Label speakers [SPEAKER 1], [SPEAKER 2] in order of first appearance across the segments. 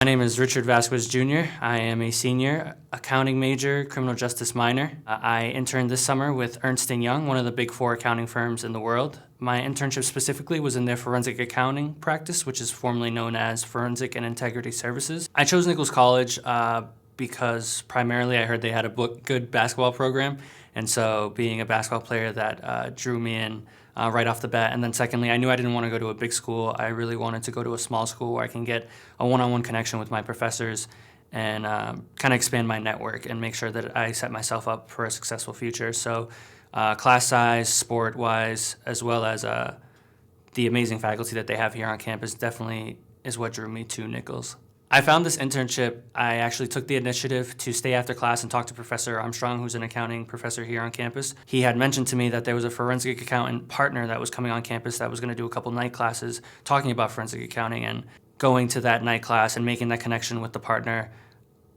[SPEAKER 1] name is Richard Vasquez Jr. I am a senior accounting major, criminal justice minor. I interned this summer with Ernst & Young, one of the big four accounting firms in the world. My internship specifically was in their forensic accounting practice, which is formerly known as Forensic and Integrity Services. I chose Nichols College because primarily I heard they had a good basketball program, and so being a basketball player, that drew me in right off the bat. And then secondly, I knew I didn't want to go to a big school. I really wanted to go to a small school where I can get a one-on-one connection with my professors and kind of expand my network and make sure that I set myself up for a successful future. So class size, sport-wise, as well as the amazing faculty that they have here on campus definitely is what drew me to Nichols. I found this internship. I actually took the initiative to stay after class and talk to Professor Armstrong, who's an accounting professor here on campus. He had mentioned to me that there was a forensic accountant partner that was coming on campus that was going to do a couple night classes talking about forensic accounting, and going to that night class and making that connection with the partner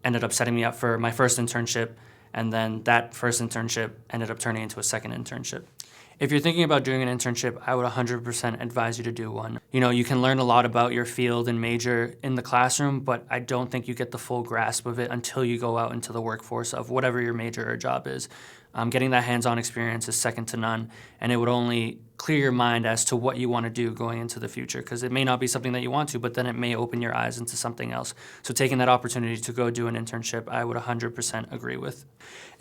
[SPEAKER 1] ended up setting me up for my first internship, and then that first internship ended up turning into a second internship. If you're thinking about doing an internship, I would 100% advise you to do one. You know, you can learn a lot about your field and major in the classroom, but I don't think you get the full grasp of it until you go out into the workforce of whatever your major or job is. Getting that hands-on experience is second to none, and it would only clear your mind as to what you want to do going into the future, because it may not be something that you want to, but then it may open your eyes into something else. So taking that opportunity to go do an internship, I would 100% agree with.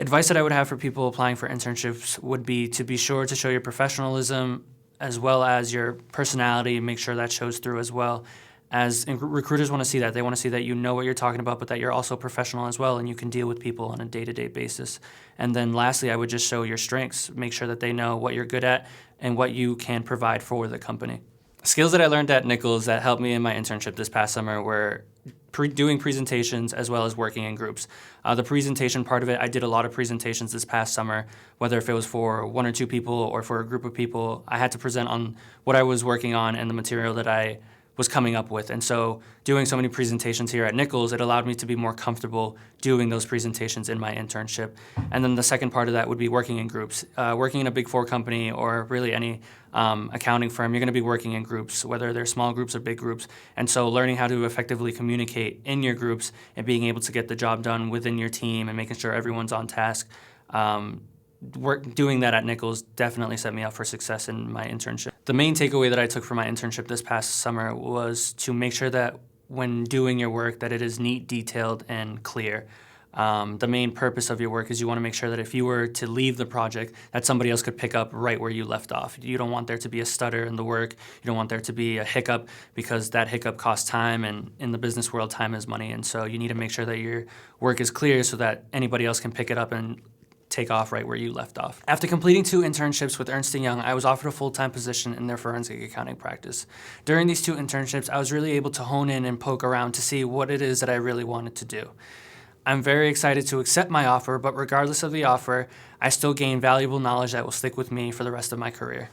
[SPEAKER 1] Advice that I would have for people applying for internships would be to be sure to show your professionalism as well as your personality, make sure that shows through as well. As recruiters want to see that. They want to see that you know what you're talking about, but that you're also professional as well and you can deal with people on a day-to-day basis. And then lastly, I would just show your strengths. Make sure that they know what you're good at and what you can provide for the company. Skills that I learned at Nichols that helped me in my internship this past summer were doing presentations as well as working in groups. The presentation part of it, I did a lot of presentations this past summer, whether if it was for one or two people or for a group of people. I had to present on what I was working on and the material that I was coming up with. And so doing so many presentations here at Nichols, it allowed me to be more comfortable doing those presentations in my internship. And then the second part of that would be working in groups. Working in a Big Four company or really any accounting firm, you're going to be working in groups, whether they're small groups or big groups. And so learning how to effectively communicate in your groups and being able to get the job done within your team and making sure everyone's on task, doing that at Nichols definitely set me up for success in my internship. The main takeaway that I took from my internship this past summer was to make sure that when doing your work that it is neat, detailed, and clear. The main purpose of your work is you want to make sure that if you were to leave the project, that somebody else could pick up right where you left off. You don't want there to be a stutter in the work. You don't want there to be a hiccup, because that hiccup costs time, and in the business world, time is money. And so you need to make sure that your work is clear so that anybody else can pick it up and take off right where you left off. After completing 2 internships with Ernst & Young, I was offered a full-time position in their forensic accounting practice. During these 2 internships, I was really able to hone in and poke around to see what it is that I really wanted to do. I'm very excited to accept my offer, but regardless of the offer, I still gain valuable knowledge that will stick with me for the rest of my career.